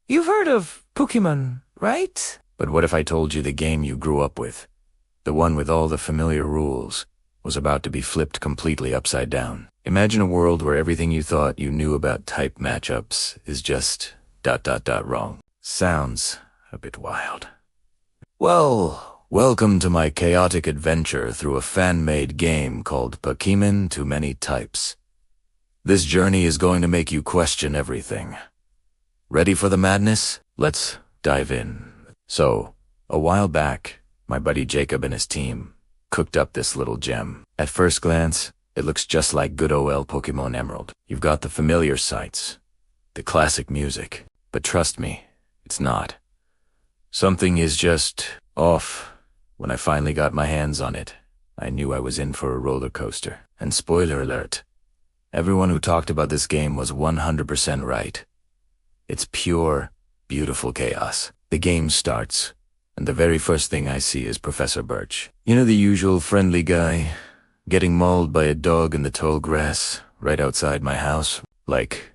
You've heard of Pokémon, right? But what if I told you the game you grew up with, the one with all the familiar rules, was about to be flipped completely upside down? Imagine a world where everything you thought you knew about type matchups is just ... wrong. Sounds a bit wild. Well, welcome to my chaotic adventure through a fan-made game called Pokémon Too Many Types. This journey is going to make you question everything. Ready for the madness? Let's dive in. So, a while back, my buddy Jacob and his team cooked up this little gem. At first glance, it looks just like good old Pokémon Emerald. You've got the familiar sights, the classic music, but trust me, it's not. Something is just off. When I finally got my hands on it, I knew I was in for a roller coaster. And spoiler alert, everyone who talked about this game was 100% right. It's pure, beautiful chaos. The game starts, and the very first thing I see is Professor Birch. You know, the usual friendly guy, getting mauled by a dog in the tall grass right outside my house. Like,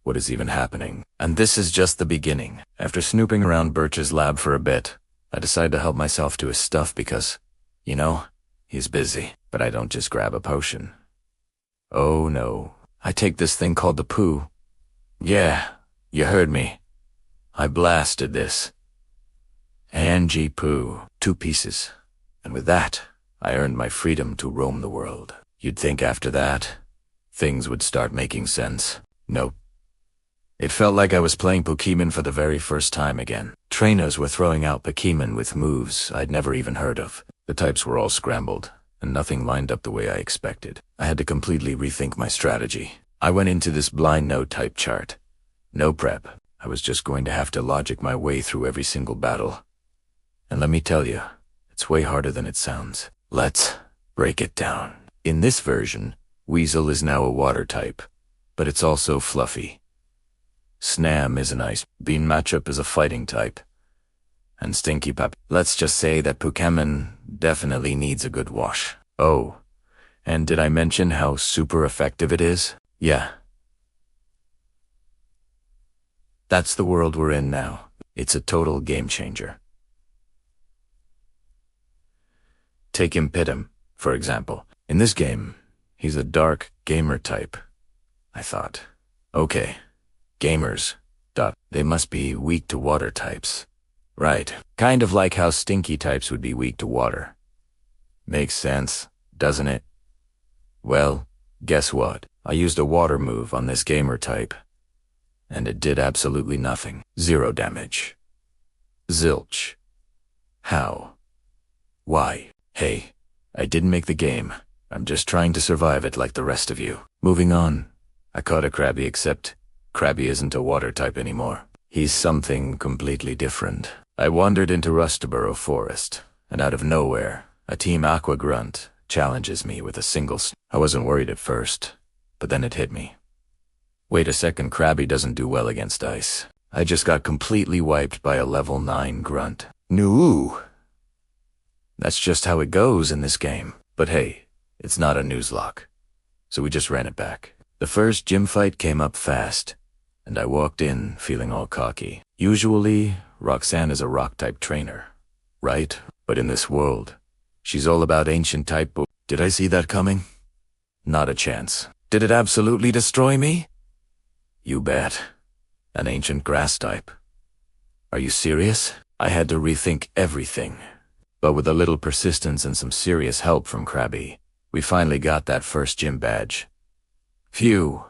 what is even happening? And this is just the beginning. After snooping around Birch's lab for a bit, I decide to help myself to his stuff because, you know, he's busy. But I don't just grab a potion. Oh no, I take this thing called the poo. Yeah, you heard me. I blasted this. Angie Poo, 2 pieces. And with that, I earned my freedom to roam the world. You'd think after that, things would start making sense. Nope. It felt like I was playing Pokémon for the very first time again. Trainers were throwing out Pokémon with moves I'd never even heard of. The types were all scrambled, and nothing lined up the way I expected. I had to completely rethink my strategy. I went into this blind no type chart. No prep. I was just going to have to logic my way through every single battle. And let me tell you, it's way harder than it sounds. Let's break it down. In this version, Weasel is now a water type, but it's also fluffy. Snam is an ice. Bean matchup is a fighting type. And Stinky Pup. Let's just say that Pokémon definitely needs a good wash. Oh, and did I mention how super effective it is? Yeah. That's the world we're in now. It's a total game changer. Take Impitum, for example. In this game, he's a dark gamer type. I thought, okay, gamers, they must be weak to water types. Right, kind of like how stinky types would be weak to water. Makes sense, doesn't it? Well, guess what? I used a water move on this gamer type, and it did absolutely nothing. 0 damage. Zilch. How? Why? Hey, I didn't make the game. I'm just trying to survive it like the rest of you. Moving on. I caught a Krabby, except Krabby isn't a water type anymore. He's something completely different. I wandered into Rustboro Forest, and out of nowhere, a Team Aqua Grunt challenges me with a single I wasn't worried at first, but then it hit me. Wait a second, Krabby doesn't do well against ice. I just got completely wiped by a level 9 Grunt. No. That's just how it goes in this game. But hey, it's not a nuzlocke. So we just ran it back. The first gym fight came up fast, and I walked in feeling all cocky. Usually, Roxanne is a rock-type trainer, right? But in this world, she's all about ancient type. Did I see that coming? Not a chance. Did it absolutely destroy me? You bet. An ancient grass type. Are you serious? I had to rethink everything. But with a little persistence and some serious help from Krabby, we finally got that first gym badge. Phew.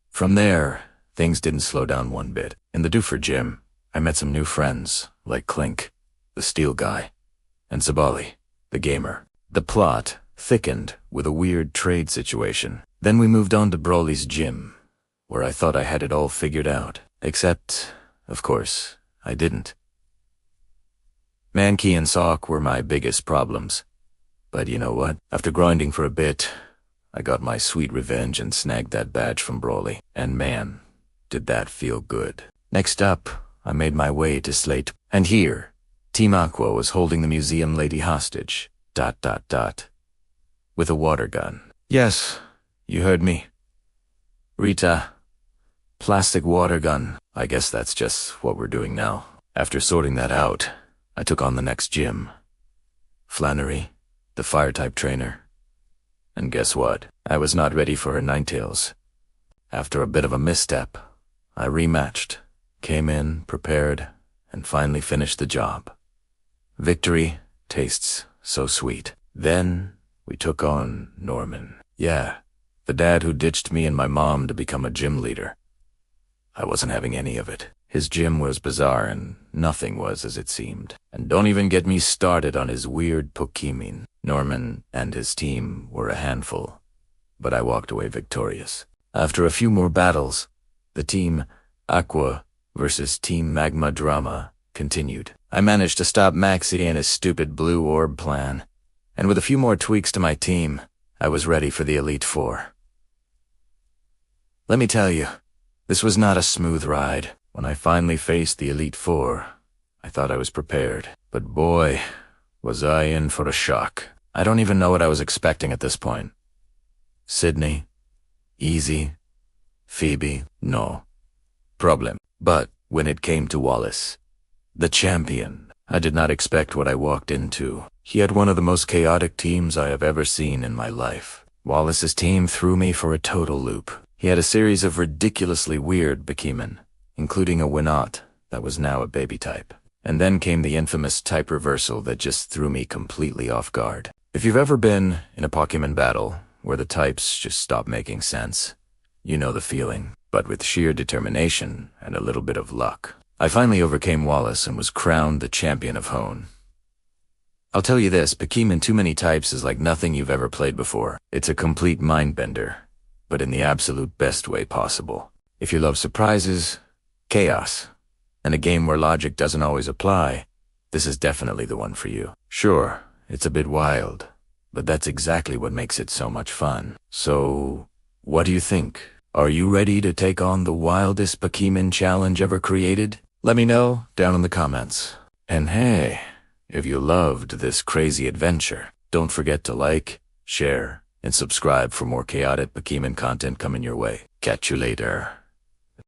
From there, things didn't slow down one bit. In the Doofer gym, I met some new friends, like Clink, the steel guy, and Zabali, the gamer. The plot thickened with a weird trade situation. Then we moved on to Brawly's gym, where I thought I had it all figured out. Except, of course, I didn't. Mankey and Sock were my biggest problems. But you know what? After grinding for a bit, I got my sweet revenge and snagged that badge from Brawly. And man, did that feel good. Next up, I made my way to Slate. And here, Team Aqua was holding the museum lady hostage. ... With a water gun. Yes, you heard me. Rita, plastic water gun. I guess that's just what we're doing now. After sorting that out, I took on the next gym. Flannery, the fire-type trainer. And guess what? I was not ready for her Ninetales. After a bit of a misstep, I rematched, came in, prepared, and finally finished the job. Victory tastes so sweet. Then we took on Norman. Yeah, the dad who ditched me and my mom to become a gym leader. I wasn't having any of it. His gym was bizarre and nothing was as it seemed. And don't even get me started on his weird Pokémon. Norman and his team were a handful, but I walked away victorious. After a few more battles, the Team Aqua versus Team Magma drama continued. I managed to stop Maxie and his stupid blue orb plan, and with a few more tweaks to my team, I was ready for the Elite Four. Let me tell you, this was not a smooth ride. When I finally faced the Elite Four, I thought I was prepared. But boy, was I in for a shock. I don't even know what I was expecting at this point. Sydney, easy. Phoebe, no problem. But when it came to Wallace, the champion, I did not expect what I walked into. He had one of the most chaotic teams I have ever seen in my life. Wallace's team threw me for a total loop. He had a series of ridiculously weird Pokémon, including a Winot that was now a baby type. And then came the infamous type reversal that just threw me completely off guard. If you've ever been in a Pokémon battle where the types just stop making sense, you know the feeling. But with sheer determination and a little bit of luck, I finally overcame Wallace and was crowned the champion of Hone. I'll tell you this, Pokémon Too Many Types is like nothing you've ever played before. It's a complete mind-bender, but in the absolute best way possible. If you love surprises, chaos, and a game where logic doesn't always apply, this is definitely the one for you. Sure, it's a bit wild, but that's exactly what makes it so much fun. So, what do you think? Are you ready to take on the wildest Pokémon challenge ever created? Let me know down in the comments. And hey, if you loved this crazy adventure, don't forget to like, share, and subscribe for more chaotic Pokémon content coming your way. Catch you later.